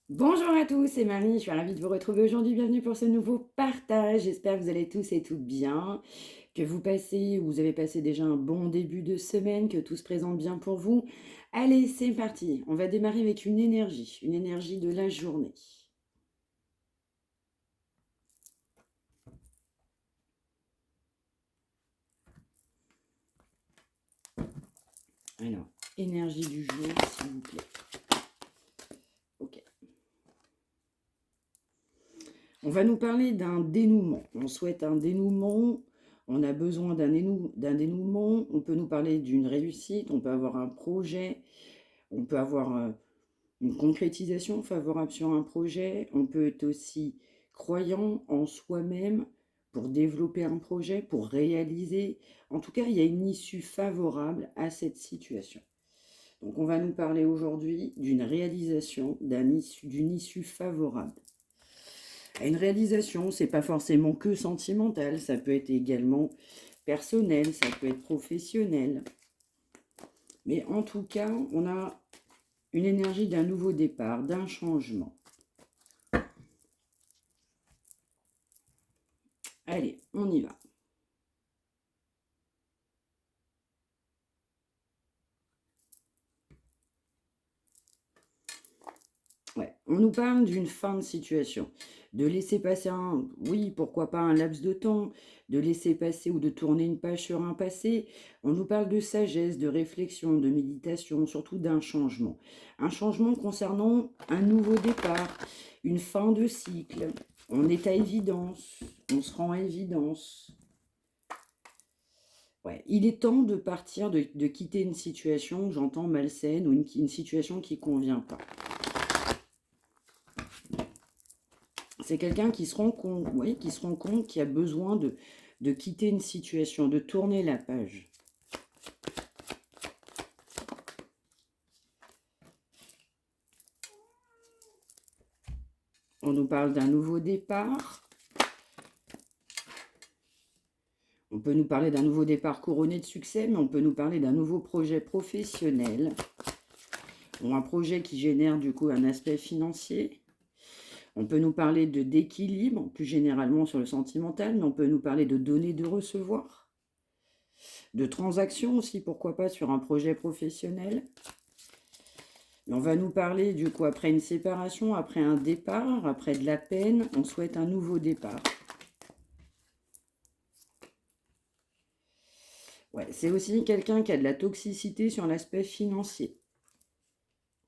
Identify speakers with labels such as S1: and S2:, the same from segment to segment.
S1: Bonjour à tous, c'est Marie, je suis ravie de vous retrouver aujourd'hui. Bienvenue pour ce nouveau partage. J'espère que vous allez tous et toutes bien, que vous avez passé déjà un bon début de semaine, que tout se présente bien pour vous. Allez, c'est parti. On va démarrer avec une énergie de la journée. Alors, énergie du jour, s'il vous plaît. Ok. On va nous parler d'un dénouement. On souhaite un dénouement. On a besoin d'un dénouement. On peut nous parler d'une réussite. On peut avoir un projet. On peut avoir une concrétisation favorable sur un projet. On peut être aussi croyant en soi-même pour développer un projet, pour réaliser. En tout cas, il y a une issue favorable à cette situation. Donc, on va nous parler aujourd'hui d'une réalisation, d'une issue favorable. Une réalisation, c'est pas forcément que sentimental, ça peut être également personnel, ça peut être professionnel. Mais en tout cas, on a une énergie d'un nouveau départ, d'un changement. Allez, on y va. Ouais, on nous parle d'une fin de situation, de laisser passer oui, pourquoi pas un laps de temps, de laisser passer ou de tourner une page sur un passé. On nous parle de sagesse, de réflexion, de méditation, surtout d'un changement. Un changement concernant un nouveau départ, une fin de cycle. On est à évidence, on se rend à évidence. Ouais, il est temps de partir, de quitter une situation, j'entends malsaine, ou une situation qui ne convient pas. C'est quelqu'un qui se rend compte, oui, qui se rend compte qu'il a besoin de quitter une situation, de tourner la page. On nous parle d'un nouveau départ. On peut nous parler d'un nouveau départ couronné de succès, mais on peut nous parler d'un nouveau projet professionnel. Ou un projet qui génère du coup un aspect financier. On peut nous parler d'équilibre, plus généralement sur le sentimental, mais on peut nous parler de donner, de recevoir. De transactions aussi, pourquoi pas, sur un projet professionnel. On va nous parler du coup après une séparation, après un départ, après de la peine, on souhaite un nouveau départ. Ouais, c'est aussi quelqu'un qui a de la toxicité sur l'aspect financier.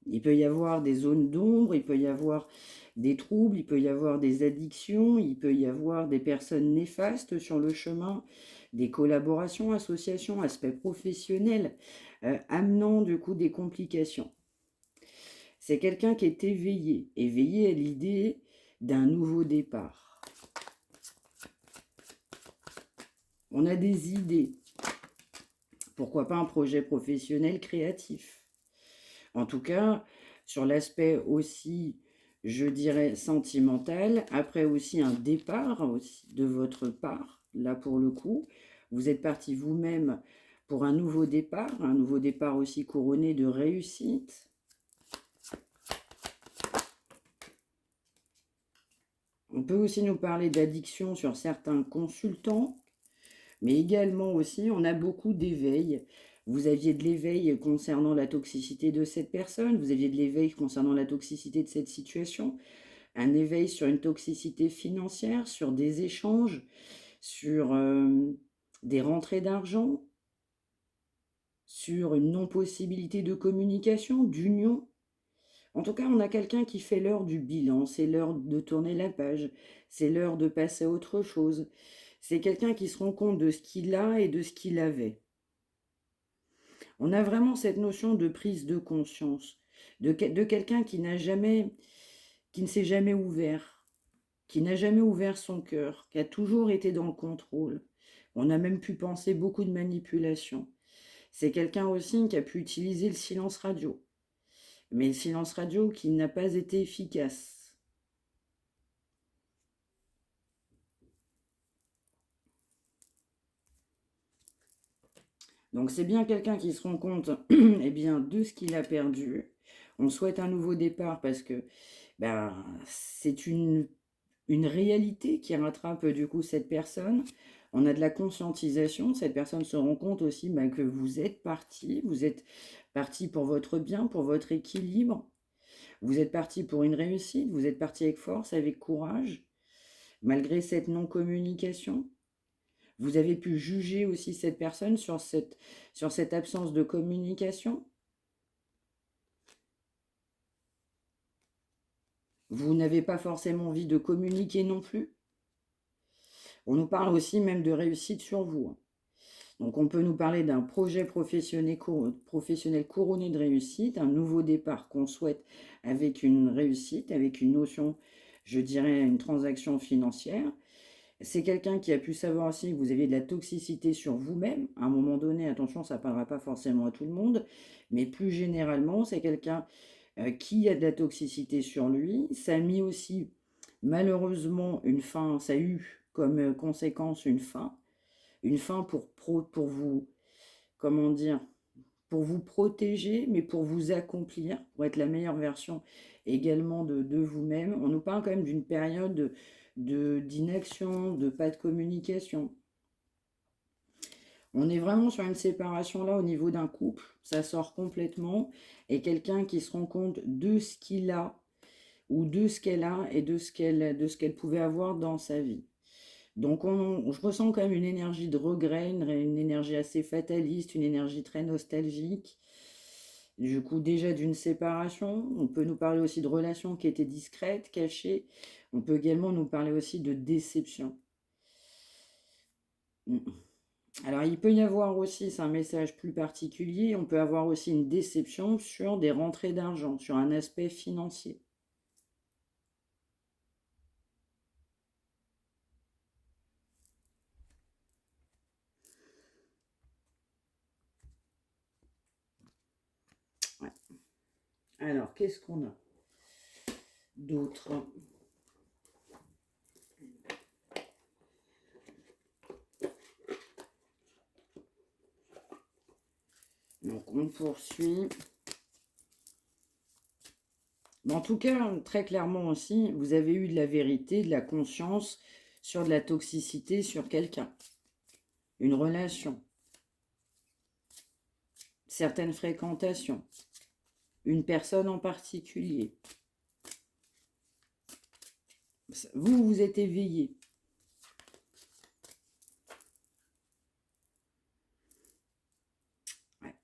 S1: Il peut y avoir des zones d'ombre, il peut y avoir des troubles, il peut y avoir des addictions, il peut y avoir des personnes néfastes sur le chemin, des collaborations, associations, aspects professionnels, amenant du coup des complications. C'est quelqu'un qui est éveillé à l'idée d'un nouveau départ. On a des idées. Pourquoi pas un projet professionnel créatif? En tout cas, sur l'aspect aussi, je dirais, sentimental, après aussi un départ aussi de votre part, là pour le coup, vous êtes parti vous-même pour un nouveau départ aussi couronné de réussite. On peut aussi nous parler d'addiction sur certains consultants, mais également aussi, on a beaucoup d'éveil. Vous aviez de l'éveil concernant la toxicité de cette personne, vous aviez de l'éveil concernant la toxicité de cette situation, un éveil sur une toxicité financière, sur des échanges, sur des rentrées d'argent, sur une non-possibilité de communication, d'union. En tout cas, on a quelqu'un qui fait l'heure du bilan, c'est l'heure de tourner la page, c'est l'heure de passer à autre chose. C'est quelqu'un qui se rend compte de ce qu'il a et de ce qu'il avait. On a vraiment cette notion de prise de conscience, de quelqu'un qui qui ne s'est jamais ouvert, qui n'a jamais ouvert son cœur, qui a toujours été dans le contrôle. On a même pu penser beaucoup de manipulation. C'est quelqu'un aussi qui a pu utiliser le silence radio, mais le silence radio qui n'a pas été efficace. Donc c'est bien quelqu'un qui se rend compte eh bien, de ce qu'il a perdu. On souhaite un nouveau départ parce que ben, c'est une réalité qui rattrape du coup cette personne. On a de la conscientisation, cette personne se rend compte aussi ben, que vous êtes parti pour votre bien, pour votre équilibre, vous êtes parti pour une réussite, vous êtes parti avec force, avec courage, malgré cette non-communication. Vous avez pu juger aussi cette personne sur cette absence de communication. Vous n'avez pas forcément envie de communiquer non plus. On nous parle aussi même de réussite sur vous. Donc on peut nous parler d'un projet professionnel couronné de réussite, un nouveau départ qu'on souhaite avec une réussite, avec une notion, je dirais, une transaction financière. C'est quelqu'un qui a pu savoir aussi que vous aviez de la toxicité sur vous-même. À un moment donné, attention, ça ne parlera pas forcément à tout le monde, mais plus généralement, c'est quelqu'un qui a de la toxicité sur lui. Ça a mis aussi, malheureusement, une fin, ça a eu comme conséquence une fin pour vous, comment dire, pour vous protéger, mais pour vous accomplir, pour être la meilleure version également de vous-même. On nous parle quand même d'une période d'inaction, de pas de communication. On est vraiment sur une séparation là au niveau d'un couple, ça sort complètement, et quelqu'un qui se rend compte de ce qu'il a, ou de ce qu'elle a, et de ce qu'elle pouvait avoir dans sa vie. Donc je ressens quand même une énergie de regret, une énergie assez fataliste, une énergie très nostalgique. Du coup, déjà d'une séparation, on peut nous parler aussi de relations qui étaient discrètes, cachées. On peut également nous parler aussi de déception. Alors, il peut y avoir aussi, c'est un message plus particulier, on peut avoir aussi une déception sur des rentrées d'argent, sur un aspect financier. Ouais. Alors, qu'est-ce qu'on a d'autre? Donc, on poursuit. Mais en tout cas, très clairement aussi, vous avez eu de la vérité, de la conscience sur de la toxicité sur quelqu'un, une relation, certaines fréquentations, une personne en particulier. Vous, vous êtes éveillé. Ouais.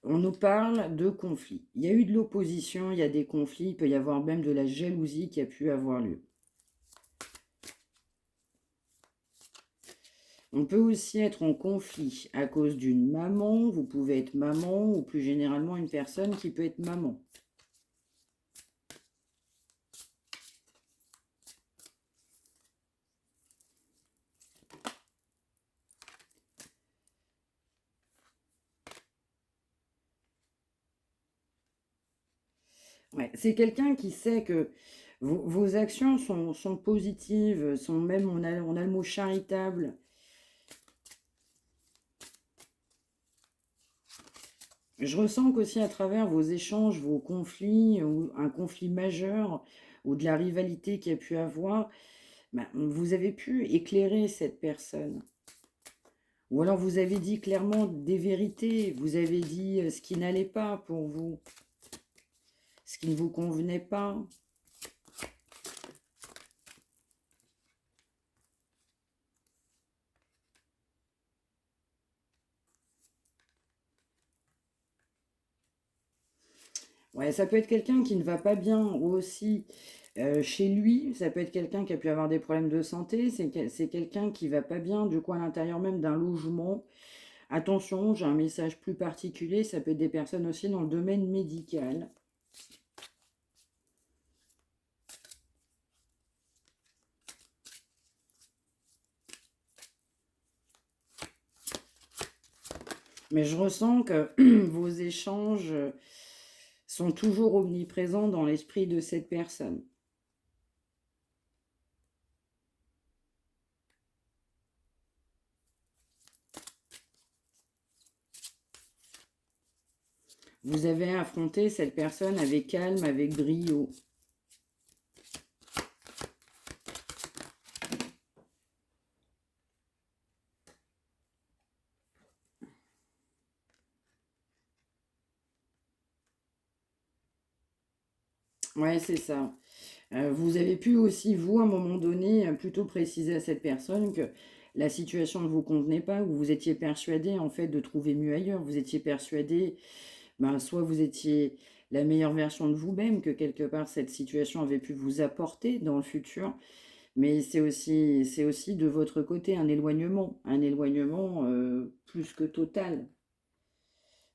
S1: On nous parle de conflits. Il y a eu de l'opposition, il y a des conflits, il peut y avoir même de la jalousie qui a pu avoir lieu. On peut aussi être en conflit à cause d'une maman, vous pouvez être maman, ou plus généralement une personne qui peut être maman. Ouais, c'est quelqu'un qui sait que vos actions sont positives, sont même, on a le mot charitable. Je ressens qu'aussi à travers vos échanges, vos conflits, ou un conflit majeur, ou de la rivalité qu'il y a pu avoir, ben, vous avez pu éclairer cette personne. Ou alors vous avez dit clairement des vérités, vous avez dit ce qui n'allait pas pour vous, ce qui ne vous convenait pas. Ouais, ça peut être quelqu'un qui ne va pas bien ou aussi chez lui, ça peut être quelqu'un qui a pu avoir des problèmes de santé, c'est quelqu'un qui va pas bien, du coup à l'intérieur même d'un logement. Attention, j'ai un message plus particulier, ça peut être des personnes aussi dans le domaine médical. Mais je ressens que vos échanges sont toujours omniprésents dans l'esprit de cette personne. Vous avez affronté cette personne avec calme, avec brio. Ouais, c'est ça. Vous avez pu aussi, vous, à un moment donné, plutôt préciser à cette personne que la situation ne vous convenait pas, ou vous étiez persuadé, en fait, de trouver mieux ailleurs. Vous étiez persuadé, ben, soit vous étiez la meilleure version de vous-même, que quelque part, cette situation avait pu vous apporter dans le futur, mais c'est aussi de votre côté un éloignement plus que total,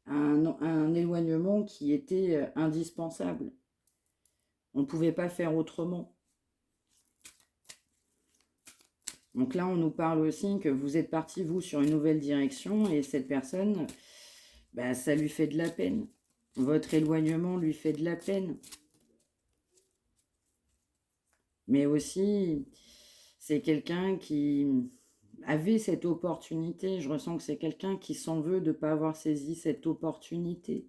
S1: un éloignement qui était indispensable. On ne pouvait pas faire autrement. Donc là, on nous parle aussi que vous êtes parti, vous, sur une nouvelle direction et cette personne, bah, ça lui fait de la peine. Votre éloignement lui fait de la peine. Mais aussi, c'est quelqu'un qui avait cette opportunité. Je ressens que c'est quelqu'un qui s'en veut de ne pas avoir saisi cette opportunité.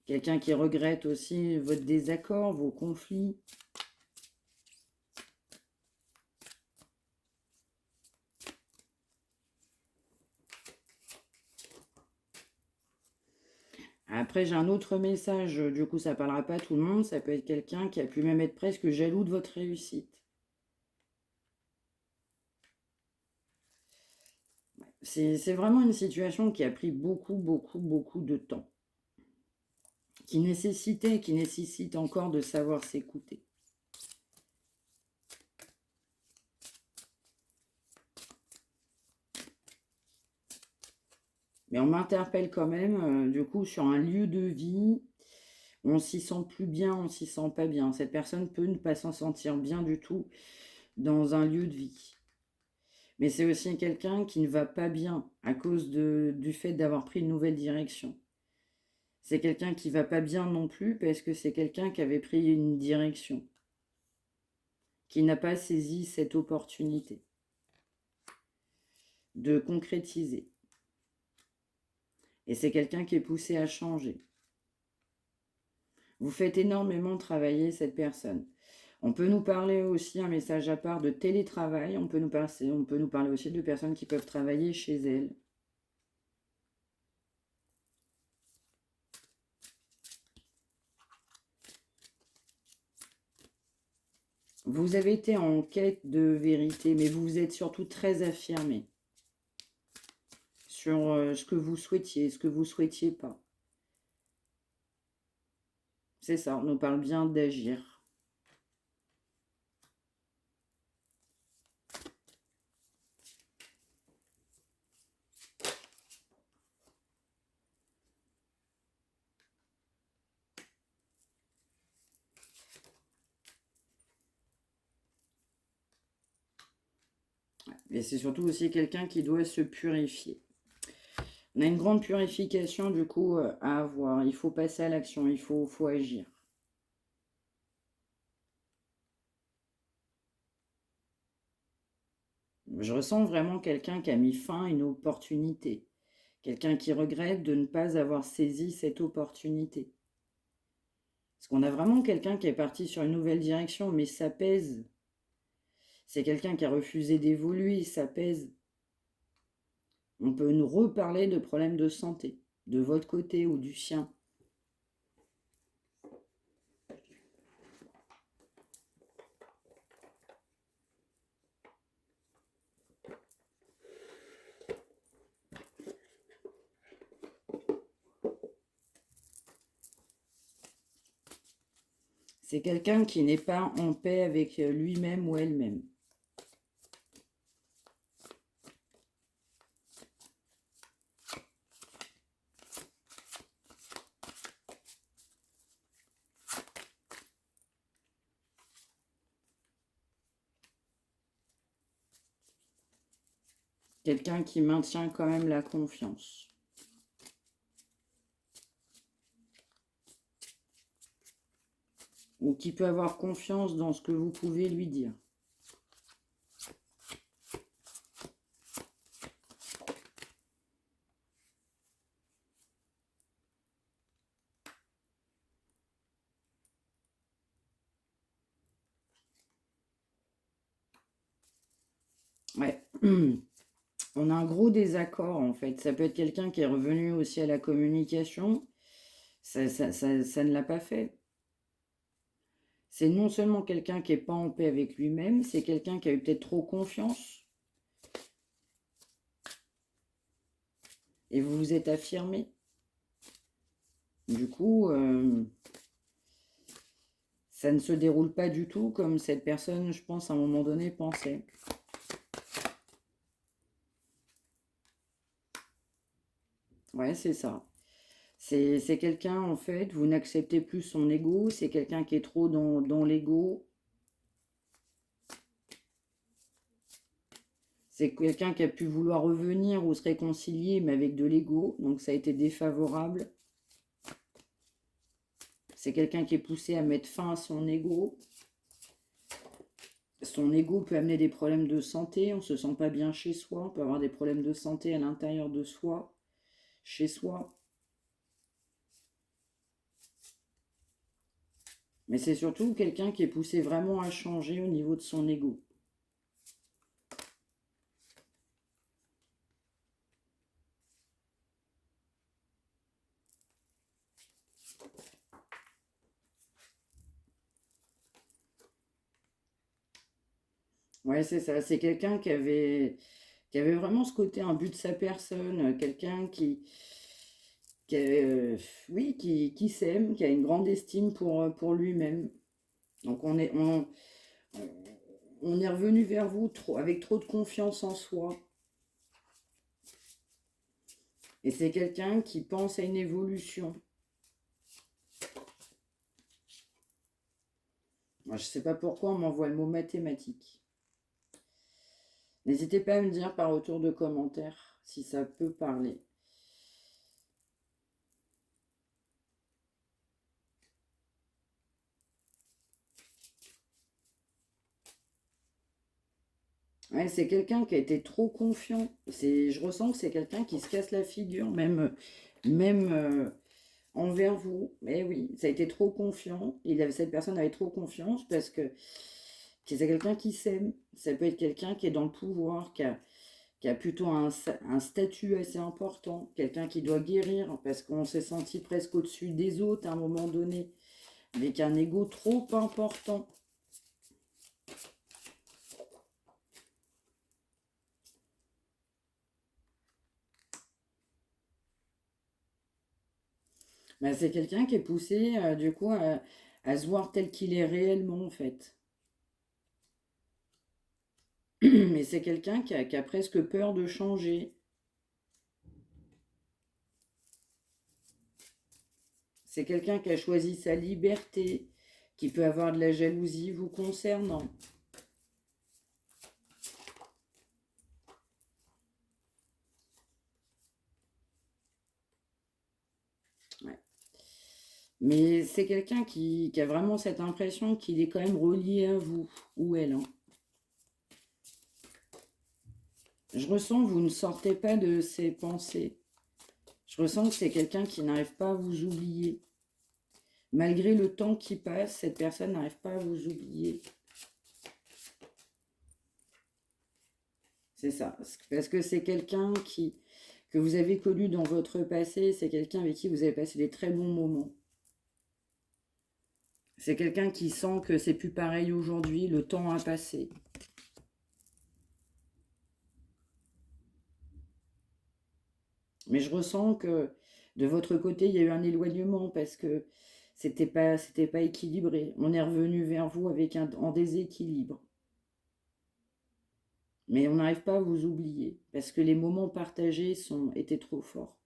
S1: Quelqu'un qui regrette aussi votre désaccord, vos conflits. Après, j'ai un autre message, du coup, ça parlera pas à tout le monde. Ça peut être quelqu'un qui a pu même être presque jaloux de votre réussite. C'est vraiment une situation qui a pris beaucoup, beaucoup, beaucoup de temps. Qui nécessite encore de savoir s'écouter. Mais on m'interpelle quand même, du coup, sur un lieu de vie. On s'y sent plus bien, on s'y sent pas bien. Cette personne peut ne pas s'en sentir bien du tout dans un lieu de vie. Mais c'est aussi quelqu'un qui ne va pas bien à cause du fait d'avoir pris une nouvelle direction. C'est quelqu'un qui va pas bien non plus parce que c'est quelqu'un qui avait pris une direction, qui n'a pas saisi cette opportunité de concrétiser. Et c'est quelqu'un qui est poussé à changer. Vous faites énormément travailler cette personne. On peut nous parler aussi, un message à part, de télétravail. On peut nous parler aussi de personnes qui peuvent travailler chez elles. Vous avez été en quête de vérité, mais vous êtes surtout très affirmé sur ce que vous souhaitiez, ce que vous ne souhaitiez pas. C'est ça, on nous parle bien d'agir. Et c'est surtout aussi quelqu'un qui doit se purifier. On a une grande purification du coup à avoir. Il faut passer à l'action, il faut agir. Je ressens vraiment quelqu'un qui a mis fin à une opportunité. Quelqu'un qui regrette de ne pas avoir saisi cette opportunité. Parce qu'on a vraiment quelqu'un qui est parti sur une nouvelle direction, mais ça pèse. C'est quelqu'un qui a refusé d'évoluer, ça pèse. On peut nous reparler de problèmes de santé, de votre côté ou du sien. C'est quelqu'un qui n'est pas en paix avec lui-même ou elle-même. Quelqu'un qui maintient quand même la confiance. Ou qui peut avoir confiance dans ce que vous pouvez lui dire. Ouais. On a un gros désaccord en fait. Ça peut être quelqu'un qui est revenu aussi à la communication. Ça ne l'a pas fait. C'est non seulement quelqu'un qui n'est pas en paix avec lui-même, c'est quelqu'un qui a eu peut-être trop confiance et vous vous êtes affirmé. Du coup, ça ne se déroule pas du tout comme cette personne, je pense, à un moment donné, pensait. Ouais, c'est ça. C'est quelqu'un, en fait, vous n'acceptez plus son ego, c'est quelqu'un qui est trop dans l'ego. C'est quelqu'un qui a pu vouloir revenir ou se réconcilier, mais avec de l'ego, donc ça a été défavorable. C'est quelqu'un qui est poussé à mettre fin à son ego. Son ego peut amener des problèmes de santé, on ne se sent pas bien chez soi, on peut avoir des problèmes de santé à l'intérieur de soi, chez soi. Mais c'est surtout quelqu'un qui est poussé vraiment à changer au niveau de son ego. Ouais, c'est ça, c'est quelqu'un qui avait vraiment ce côté imbu de sa personne, quelqu'un qui oui, qui s'aime, qui a une grande estime pour lui-même. Donc on est revenu vers vous avec trop de confiance en soi. Et c'est quelqu'un qui pense à une évolution. Moi, je ne sais pas pourquoi on m'envoie le mot mathématique. N'hésitez pas à me dire par retour de commentaires si ça peut parler. Ouais, c'est quelqu'un qui a été trop confiant. Je ressens que c'est quelqu'un qui se casse la figure, même envers vous. Mais oui, ça a été trop confiant. Cette personne avait trop confiance parce que c'est quelqu'un qui s'aime. Ça peut être quelqu'un qui est dans le pouvoir, qui a plutôt un statut assez important, quelqu'un qui doit guérir parce qu'on s'est senti presque au-dessus des autres à un moment donné, avec un ego trop important. Ben, c'est quelqu'un qui est poussé du coup à se voir tel qu'il est réellement en fait. Mais c'est quelqu'un qui a presque peur de changer. C'est quelqu'un qui a choisi sa liberté, qui peut avoir de la jalousie vous concernant. Ouais. Mais c'est quelqu'un qui a vraiment cette impression qu'il est quand même relié à vous, ou elle. Hein. Je ressens que vous ne sortez pas de ses pensées. Je ressens que c'est quelqu'un qui n'arrive pas à vous oublier. Malgré le temps qui passe, cette personne n'arrive pas à vous oublier. C'est ça. Parce que c'est quelqu'un que vous avez connu dans votre passé. C'est quelqu'un avec qui vous avez passé des très bons moments. C'est quelqu'un qui sent que c'est plus pareil aujourd'hui. Le temps a passé. Mais je ressens que de votre côté, il y a eu un éloignement parce que c'était pas équilibré. On est revenu vers vous en déséquilibre. Mais on n'arrive pas à vous oublier parce que les moments partagés étaient trop forts.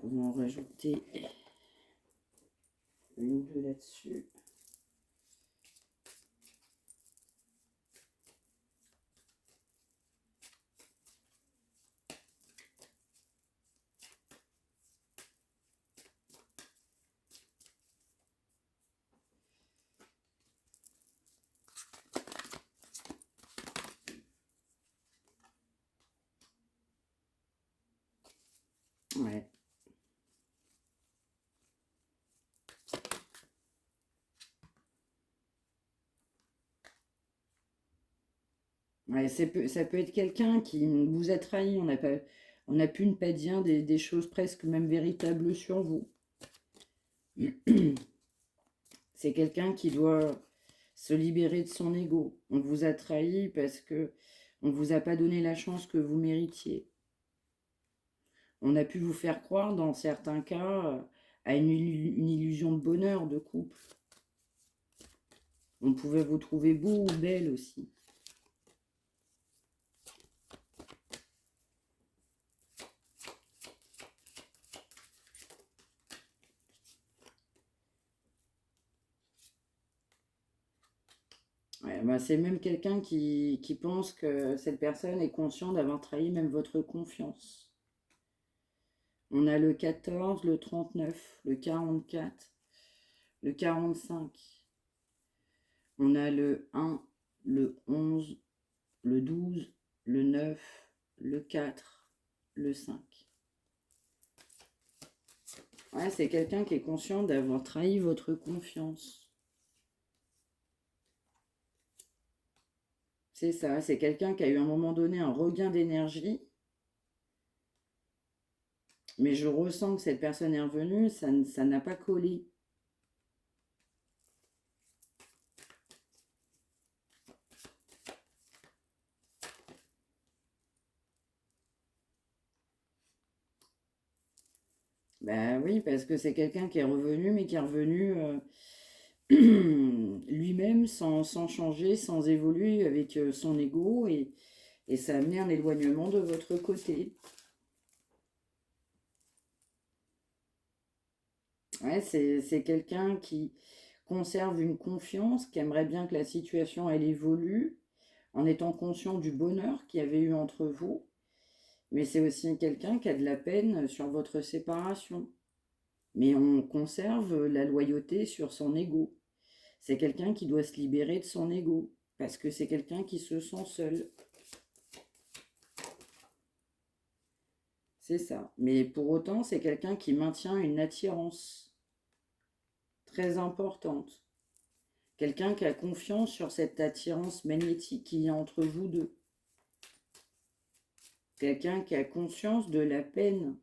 S1: On va en rajouter une ou deux là-dessus. Ouais. Ouais, ça peut être quelqu'un qui vous a trahi, on a pu ne pas dire des choses presque même véritables sur vous. C'est quelqu'un qui doit se libérer de son ego. On vous a trahi parce que on ne vous a pas donné la chance que vous méritiez. On a pu vous faire croire, dans certains cas, à une illusion de bonheur de couple. On pouvait vous trouver beau ou belle aussi. Ouais, bah, c'est même quelqu'un qui pense que cette personne est consciente d'avoir trahi même votre confiance. On a le 14, le 39, le 44, le 45. On a le 1, le 11, le 12, le 9, le 4, le 5. Ouais, c'est quelqu'un qui est conscient d'avoir trahi votre confiance. C'est ça, c'est quelqu'un qui a eu à un moment donné un regain d'énergie, mais je ressens que cette personne est revenue, ça n'a pas collé. Ben oui, parce que c'est quelqu'un qui est revenu, mais qui est revenu lui-même sans changer, sans évoluer avec son ego, et ça a amené un éloignement de votre côté. Ouais, c'est quelqu'un qui conserve une confiance, qui aimerait bien que la situation elle évolue, en étant conscient du bonheur qu'il y avait eu entre vous, mais c'est aussi quelqu'un qui a de la peine sur votre séparation. Mais on conserve la loyauté sur son ego. C'est quelqu'un qui doit se libérer de son ego, parce que c'est quelqu'un qui se sent seul. C'est ça. Mais pour autant, c'est quelqu'un qui maintient une attirance très importante. Quelqu'un qui a confiance sur cette attirance magnétique qu'il y a entre vous deux. Quelqu'un qui a conscience de la peine.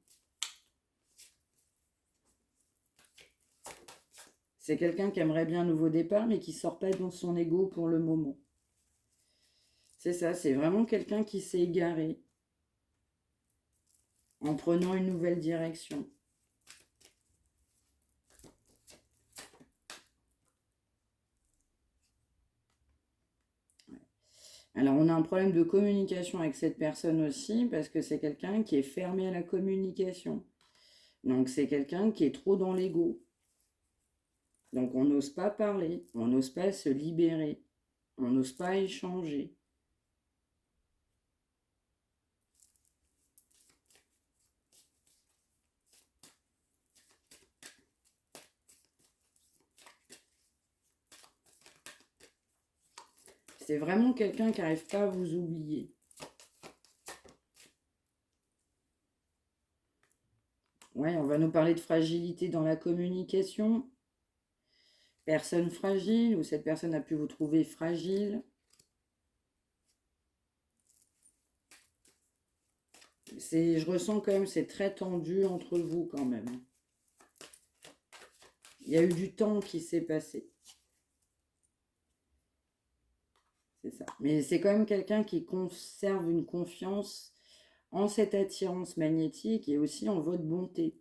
S1: C'est quelqu'un qui aimerait bien un nouveau départ, mais qui ne sort pas dans son ego pour le moment. C'est ça, c'est vraiment quelqu'un qui s'est égaré en prenant une nouvelle direction. Alors, on a un problème de communication avec cette personne aussi, parce que c'est quelqu'un qui est fermé à la communication. Donc, c'est quelqu'un qui est trop dans l'ego. Donc, on n'ose pas parler, on n'ose pas se libérer, on n'ose pas échanger. C'est vraiment quelqu'un qui n'arrive pas à vous oublier. Ouais, on va nous parler de fragilité dans la communication. Personne fragile, ou cette personne a pu vous trouver fragile. Je ressens quand même, c'est très tendu entre vous quand même. Il y a eu du temps qui s'est passé. C'est ça. Mais c'est quand même quelqu'un qui conserve une confiance en cette attirance magnétique et aussi en votre bonté.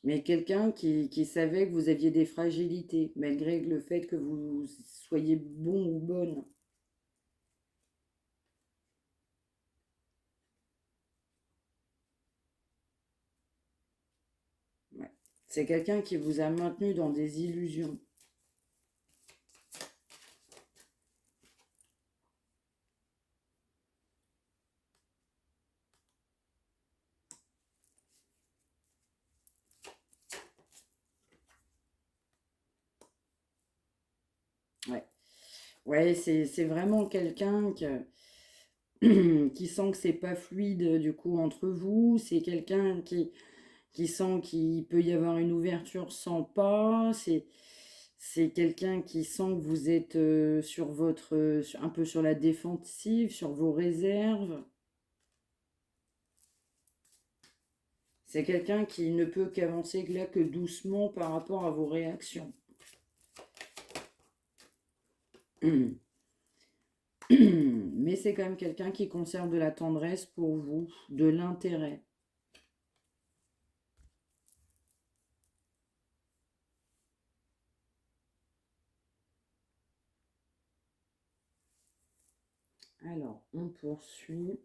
S1: Mais quelqu'un qui savait que vous aviez des fragilités, malgré le fait que vous soyez bon ou bonne. Ouais. C'est quelqu'un qui vous a maintenu dans des illusions. Ouais, ouais, c'est vraiment quelqu'un qui sent que c'est pas fluide du coup entre vous. C'est quelqu'un qui sent qu'il peut y avoir une ouverture sans pas. C'est quelqu'un qui sent que vous êtes un peu sur la défensive, sur vos réserves. C'est quelqu'un qui ne peut qu'avancer là que doucement par rapport à vos réactions. Mais c'est quand même quelqu'un qui conserve de la tendresse pour vous, de l'intérêt. Alors, on poursuit.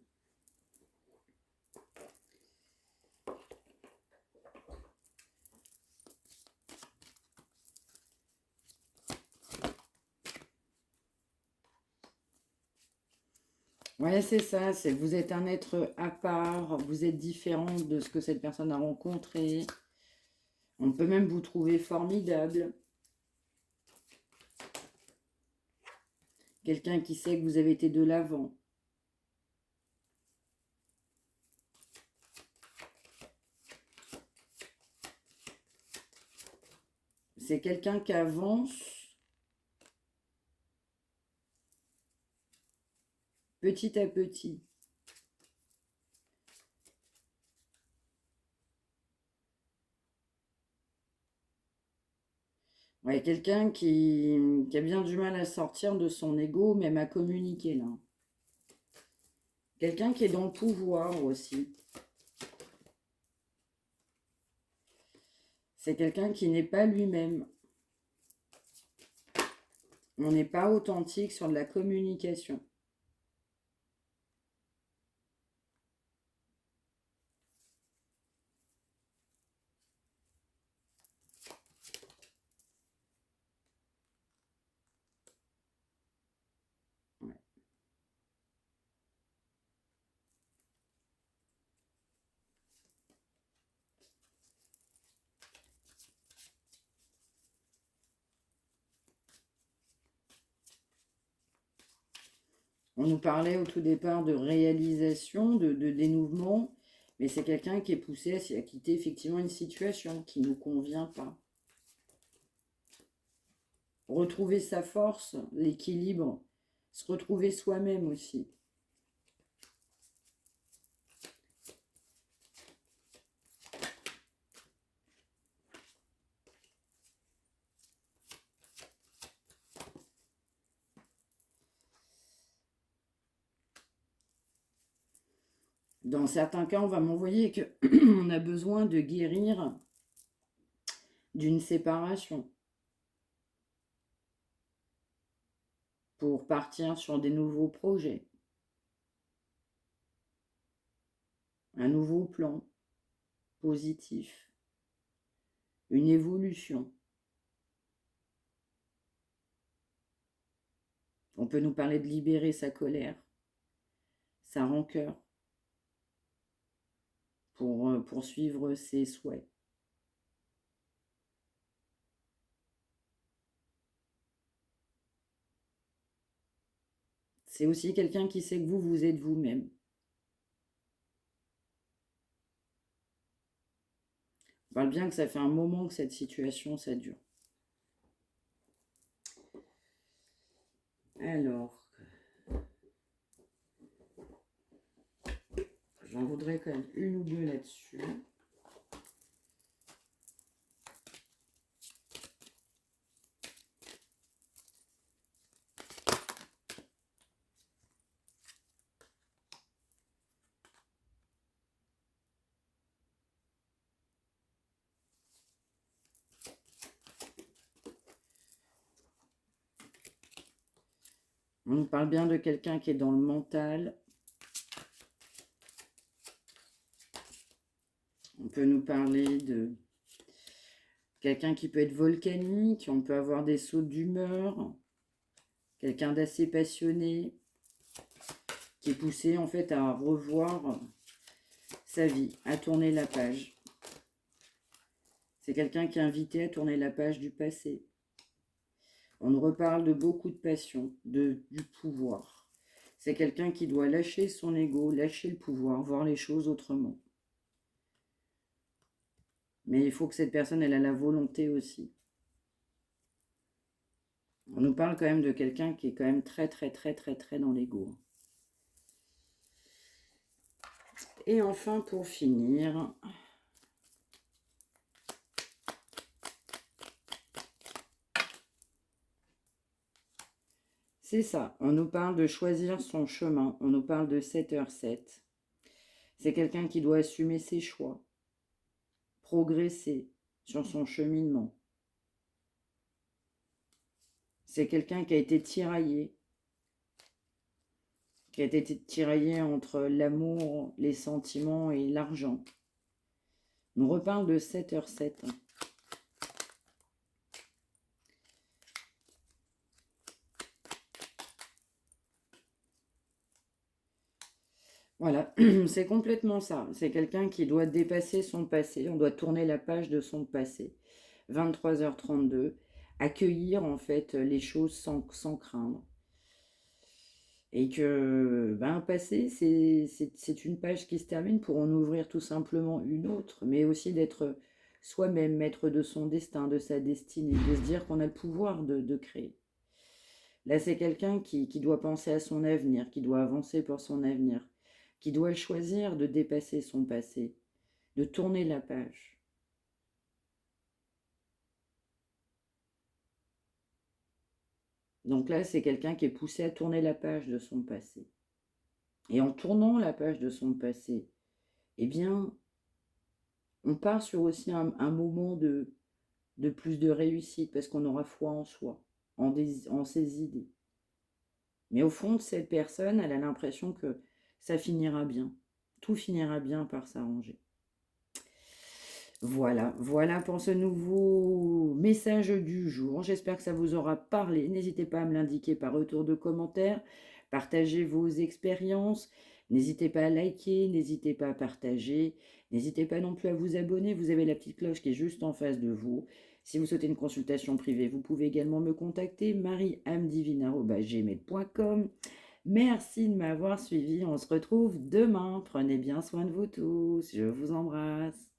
S1: Ouais, c'est ça, c'est vous êtes un être à part, vous êtes différent de ce que cette personne a rencontré. On peut même vous trouver formidable. Quelqu'un qui sait que vous avez été de l'avant. C'est quelqu'un qui avance petit à petit. Ouais, quelqu'un qui a bien du mal à sortir de son ego, même à communiquer là. Quelqu'un qui est dans le pouvoir aussi. C'est quelqu'un qui n'est pas lui-même. On n'est pas authentique sur de la communication. Ouais. On nous parlait au tout départ de réalisation, de dénouement, mais c'est quelqu'un qui est poussé à quitter effectivement une situation qui ne nous convient pas. Retrouver sa force, l'équilibre, se retrouver soi-même aussi. Dans certains cas, on va m'envoyer qu'on a besoin de guérir d'une séparation pour partir sur des nouveaux projets, un nouveau plan positif, une évolution. On peut nous parler de libérer sa colère, sa rancœur, pour poursuivre ses souhaits. C'est aussi quelqu'un qui sait que vous êtes vous-même. On parle bien que ça fait un moment que cette situation, ça dure. Alors, j'en voudrais quand même une ou deux là-dessus. On nous parle bien de quelqu'un qui est dans le mental. On peut nous parler de quelqu'un qui peut être volcanique. On peut avoir des sauts d'humeur. Quelqu'un d'assez passionné qui est poussé en fait à revoir sa vie, à tourner la page. C'est quelqu'un qui est invité à tourner la page du passé. On nous reparle de beaucoup de passion, du pouvoir. C'est quelqu'un qui doit lâcher son ego, lâcher le pouvoir, voir les choses autrement. Mais il faut que cette personne, elle a la volonté aussi. On nous parle quand même de quelqu'un qui est quand même très, très, très, très, très dans l'ego. Et enfin, pour finir, c'est ça. On nous parle de choisir son chemin. On nous parle de 7h7. C'est quelqu'un qui doit assumer ses choix, progresser sur son cheminement. C'est quelqu'un qui a été tiraillé entre l'amour, les sentiments et l'argent. On reparle de 7h7. Voilà, c'est complètement ça. C'est quelqu'un qui doit dépasser son passé. On doit tourner la page de son passé. 23h32. Accueillir en fait les choses sans craindre. Et que un passé, c'est une page qui se termine pour en ouvrir tout simplement une autre. Mais aussi d'être soi-même maître de son destin, de sa destinée. De se dire qu'on a le pouvoir de créer. Là, c'est quelqu'un qui doit penser à son avenir, qui doit avancer pour son avenir, qui doit choisir de dépasser son passé, de tourner la page. Donc là, c'est quelqu'un qui est poussé à tourner la page de son passé. Et en tournant la page de son passé, eh bien, on part sur aussi un moment de plus de réussite, parce qu'on aura foi en soi, en ses idées. Mais au fond, cette personne, elle a l'impression que ça finira bien. Tout finira bien par s'arranger. Voilà pour ce nouveau message du jour. J'espère que ça vous aura parlé. N'hésitez pas à me l'indiquer par retour de commentaire. Partagez vos expériences. N'hésitez pas à liker, n'hésitez pas à partager. N'hésitez pas non plus à vous abonner. Vous avez la petite cloche qui est juste en face de vous. Si vous souhaitez une consultation privée, vous pouvez également me contacter. mariamdivine@gmail.com. Merci de m'avoir suivi. On se retrouve demain. Prenez bien soin de vous tous. Je vous embrasse.